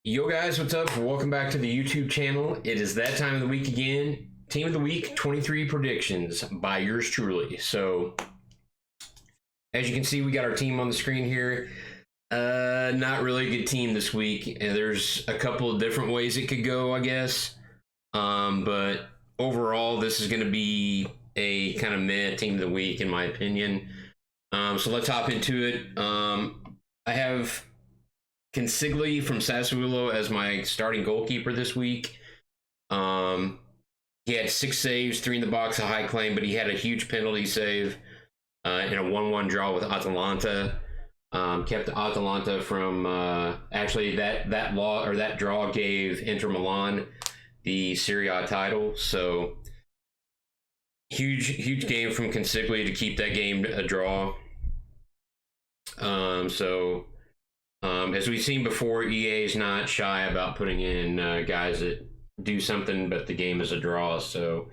Yo guys, what's up? Welcome back to the YouTube channel. It is that time of the week again. Team of the week 23 predictions by yours truly. So as you can see, we got our team on the screen here. Not really a good team this week. And there's a couple of different ways it could go, I guess. But overall, this is going to be a kind of meh team of the week in my opinion. So let's hop into it. I have Consigli from Sassuolo as my starting goalkeeper this week. He had 6 saves, 3 in the box, a high claim, but he had a huge penalty save in a 1-1 draw with Atalanta. Kept Atalanta from actually that draw gave Inter Milan the Serie A title. So huge game from Consigli to keep that game a draw. As we've seen before, EA is not shy about putting in guys that do something, but the game is a draw. So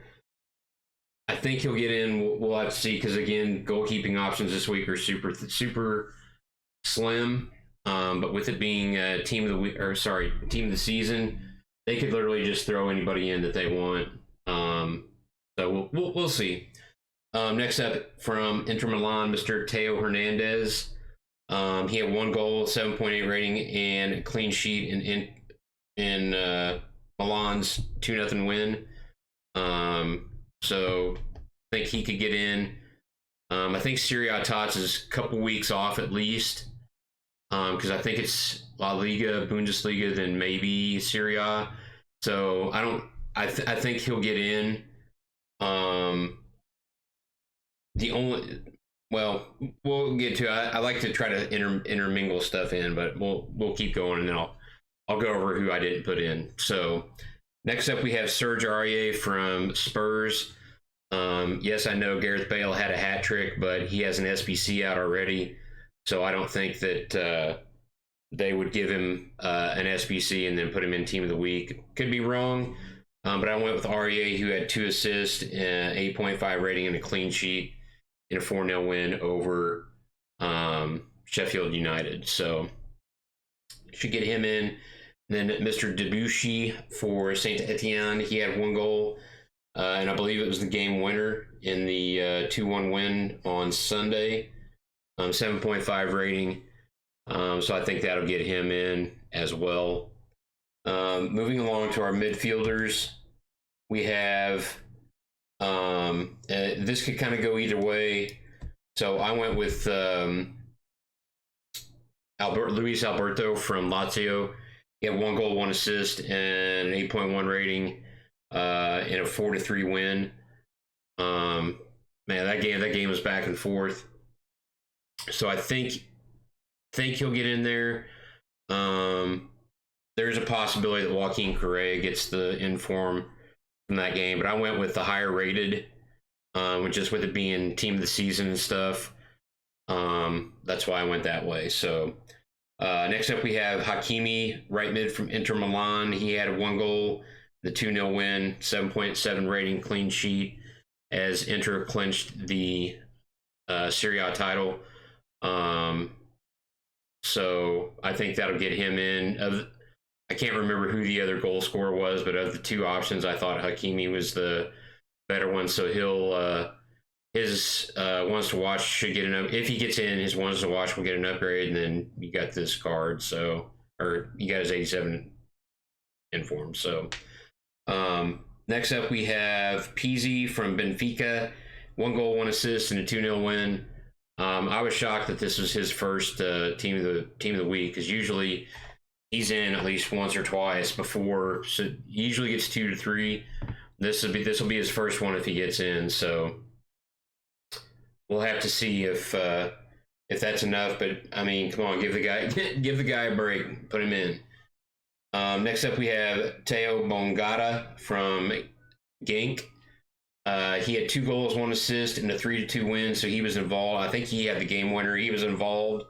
I think he'll get in. We'll have to see, because again, goalkeeping options this week are super slim. But with it being team of the season, they could literally just throw anybody in that they want. So we'll see. Next up from Inter Milan, Mr. Theo Hernandez. He had 1 goal, 7.8 rating, and a clean sheet in Milan's 2-0 win. So I think he could get in. I think Serie A Tots is a couple weeks off at least, because I think it's La Liga, Bundesliga, then maybe Serie A. So I think he'll get in. Well, we'll get to it. I like to try to intermingle stuff in, but we'll keep going, and then I'll go over who I didn't put in. So next up, we have Serge Aurier from Spurs. Yes, I know Gareth Bale had a hat trick, but he has an SBC out already, so I don't think that they would give him an SBC and then put him in Team of the Week. Could be wrong, but I went with Aurier, who had 2 assists, 8.5 rating, and a clean sheet in a 4-0 win over Sheffield United. So should get him in. And then Mr. Debuchy for Saint Etienne, he had 1 goal, and I believe it was the game winner in the 2-1 win on Sunday. 7.5 rating. So I think that'll get him in as well. Moving along to our midfielders, we have this could kind of go either way. So I went with Luis Alberto from Lazio. He had 1 goal, 1 assist, and an 8.1 rating in a 4-3 win. Man, that game was back and forth. So I think he'll get in there. There's a possibility that Joaquin Correa gets the inform from that game, but I went with the higher rated, which is with it being team of the season and stuff. That's why I went that way. So next up, we have Hakimi, right mid from Inter Milan. He had 1 goal, the 2-0 win, 7.7 rating, clean sheet, as Inter clinched the Serie A title. So I think that'll get him in. I can't remember who the other goal scorer was, but of the 2 options, I thought Hakimi was the better one. So he'll his ones to watch should get if he gets in, his ones to watch will get an upgrade, and then you got this card. So, or you got his 87 inform. So next up, we have Pizzi from Benfica, 1 goal, 1 assist, and a 2-0 win. I was shocked that this was his first team of the week, because usually he's in at least once or twice before, so he usually gets 2 to 3. This will be his first one if he gets in. So we'll have to see if that's enough. But I mean, come on, give the guy a break, put him in. Next up, we have Teo Bongata from Genk. He had 2 goals, 1 assist, and a 3-2 win. So he was involved. I think he had the game winner. He was involved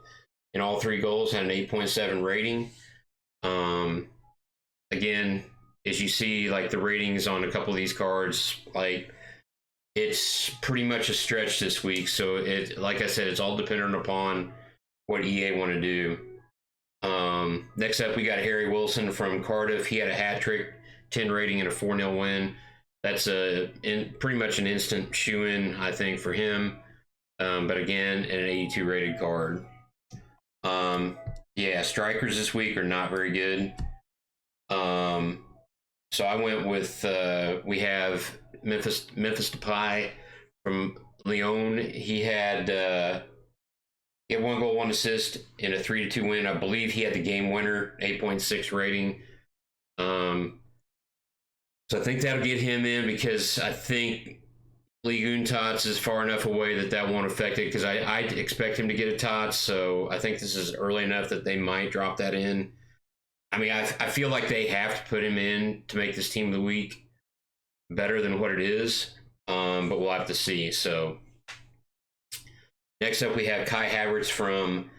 in all 3 goals, had an 8.7 rating. Again, as you see, like the ratings on a couple of these cards, like it's pretty much a stretch this week. So like I said, it's all dependent upon what EA want to do. Next up, we got Harry Wilson from Cardiff. He had a hat trick, 10 rating, and a 4-0 win. That's pretty much an instant shoe-in, I think, for him. But again, an 82 rated card. Yeah, strikers this week are not very good. So I went with we have Memphis Depay from Lyon. He had 1 goal, 1 assist in a 3-2 win. I believe he had the game winner, 8.6 rating. So I think that'll get him in because I think Ligue 1 Tots is far enough away that won't affect it because I expect him to get a Tots. So I think this is early enough that they might drop that in. I mean, I feel like they have to put him in to make this team of the week better than what it is. But we'll have to see. So next up, we have Kai Havertz from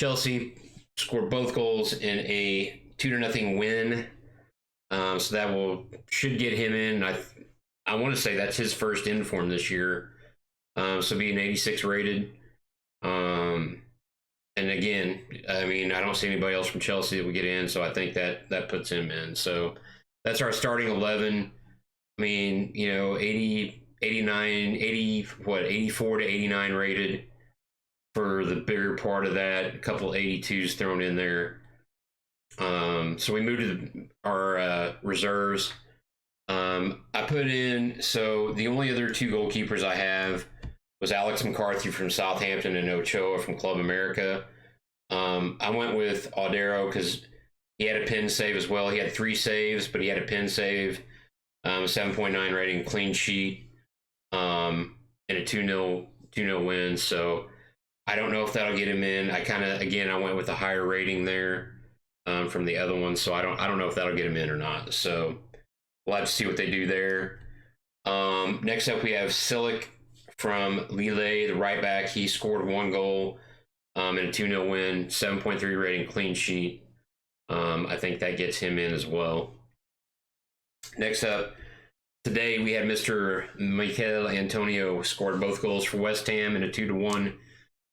Chelsea. Scored both goals in a 2-0 win. So that should get him in. I want to say that's his first inform this year. So be an 86 rated. And again, I mean, I don't see anybody else from Chelsea that would get in, so I think that puts him in. So that's our starting 11. I mean, 80, 89, 84 to 89 rated for the bigger part of that. A couple 82s thrown in there. So we moved to our reserves. I put in, so the only other 2 goalkeepers I have was Alex McCarthy from Southampton and Ochoa from Club America. I went with Alberto because he had a pin save as well. He had 3 saves, but he had a pin save, 7.9 rating, clean sheet, and a 2-0 win. So I don't know if that'll get him in. I went with a higher rating there from the other one, so I don't know if that'll get him in or not. So we'll have to see what they do there. Next up, we have Silic from Lille, the right back. He scored 1 goal and a 2-0 win, 7.3 rating, clean sheet. I think that gets him in as well. Next up, today we had Mr. Michael Antonio scored both goals for West Ham in a 2-1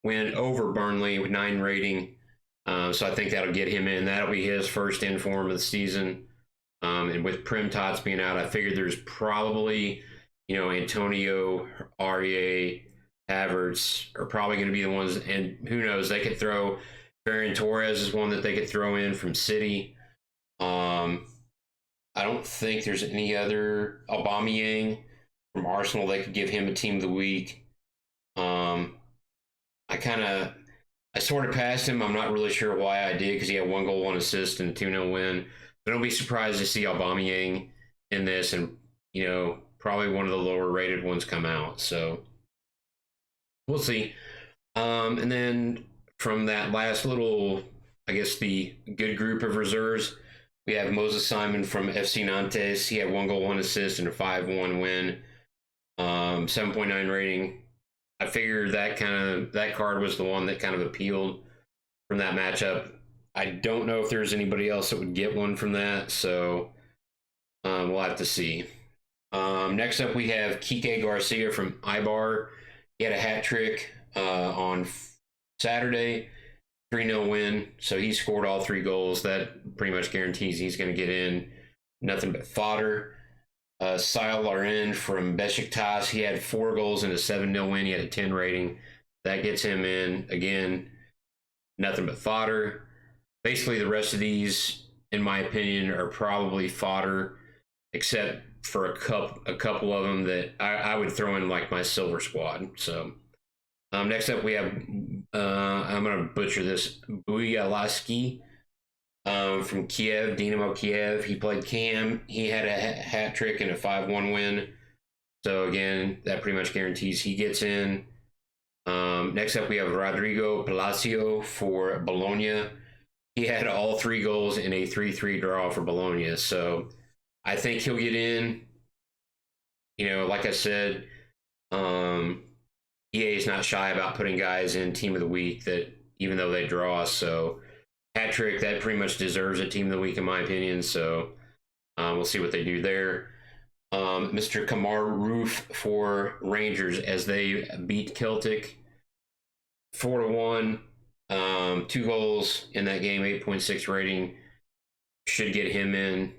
win over Burnley with 9 rating. So I think that'll get him in. That'll be his first inform of the season. And with Prim Tots being out, I figured there's probably, Antonio, Aurier, Havertz are probably going to be the ones. And who knows, they could throw Ferran Torres is one that they could throw in from City. I don't think there's any other. Aubameyang from Arsenal, they could give him a team of the week. I sort of passed him. I'm not really sure why I did because he had 1 goal, 1 assist, and a 2-0 win. But don't be surprised to see Aubameyang in this and, probably one of the lower rated ones come out. So we'll see. And then from that last little, I guess the good group of reserves, we have Moses Simon from FC Nantes. He had 1 goal, 1 assist, and a 5-1 win. 7.9 rating. I figured that card was the one that kind of appealed from that matchup. I don't know if there's anybody else that would get one from that, so we'll have to see. Next up, we have Kike Garcia from Eibar. He had a hat trick on Saturday, 3-0 win. So he scored all 3 goals. That pretty much guarantees he's going to get in. Nothing but fodder. Sile Larin from Besiktas. He had 4 goals and a 7-0 win. He had a 10 rating. That gets him in. Again, nothing but fodder. Basically, the rest of these, in my opinion, are probably fodder, except for a couple of them that I would throw in like my silver squad. So next up we have I'm gonna butcher this, Buyalaski from Kiev, Dynamo Kiev. He played Cam. He had a hat trick and a 5-1 win. So again, that pretty much guarantees he gets in. Next up we have Rodrigo Palacio for Bologna. He had all 3 goals in a 3-3 draw for Bologna. So I think he'll get in. Like I said, EA is not shy about putting guys in team of the week that even though they draw. So hat trick, that pretty much deserves a team of the week in my opinion. So we'll see what they do there. Mr. Kamar Roof for Rangers as they beat Celtic 4-1. 2 goals in that game, 8.6 rating. Should get him in,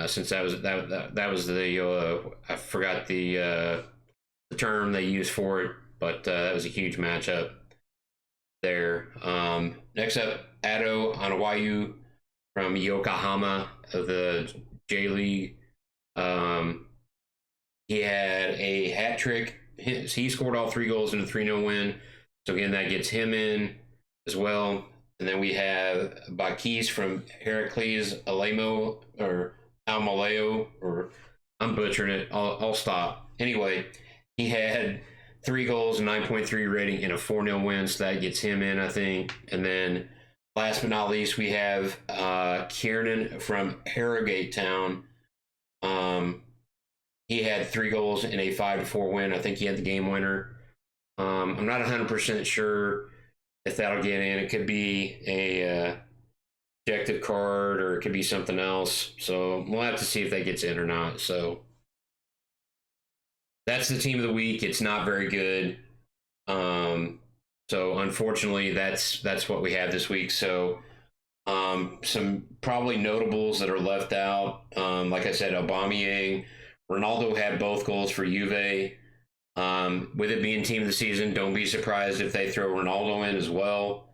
since that was the I forgot the term they used for it, but that was a huge matchup there. Next up, Ado Anawayu from Yokohama of the J League. He had a hat trick. He scored all 3 goals in a 3-0 win. So again, that gets him in as well. And then we have Bakis from Heracles Alemo or Almaleo, or I'm butchering it. I'll stop. Anyway, he had 3 goals, 9.3 rating in a 4-0 win, so that gets him in, I think. And then last but not least, we have Kiernan from Harrogate Town. He had 3 goals in a 5-4 win. I think he had the game winner. I'm not 100% sure if that'll get in. It could be a objective card, or it could be something else. So we'll have to see if that gets in or not. So that's the team of the week. It's not very good. So unfortunately, that's what we have this week. So some probably notables that are left out. Like I said, Aubameyang, Ronaldo had both goals for Juve. With it being team of the season, don't be surprised if they throw Ronaldo in as well.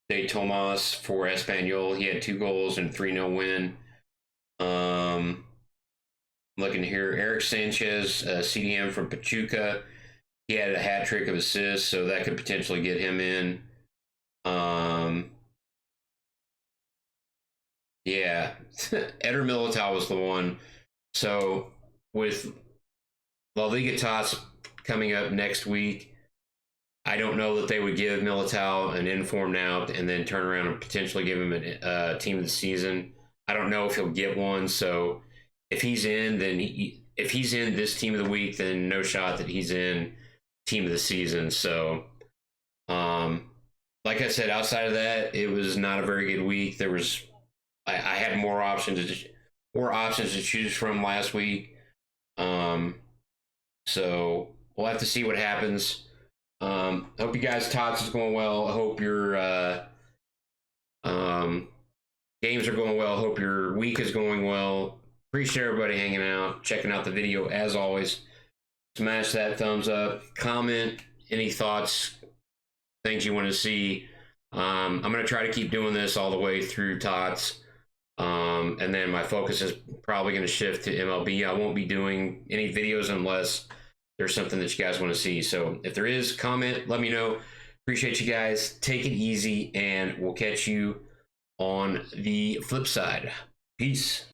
De Tomas for Espanyol, he had 2 goals and 3-0 win. Looking here, Eric Sanchez, CDM from Pachuca, he had a hat trick of assists, so that could potentially get him in. Yeah, Eder Militao was the one. So with La Liga TOTS coming up next week, I don't know that they would give Militao an informed out and then turn around and potentially give him a team of the season. I don't know if he'll get one. So if he's in, then if he's in this team of the week, then no shot that he's in team of the season. So, like I said, outside of that, it was not a very good week. There was, I had more options to choose from last week. So we'll have to see what happens. Hope you guys' TOTS is going well. I hope your games are going well. Hope your week is going well. Appreciate everybody hanging out, checking out the video. As always, smash that thumbs up, comment any thoughts, things you want to see. I'm going to try to keep doing this all the way through TOTS. And then my focus is probably going to shift to MLB. I won't be doing any videos unless there's something that you guys want to see. So if there is, comment, let me know. Appreciate you guys. Take it easy, and we'll catch you on the flip side. Peace.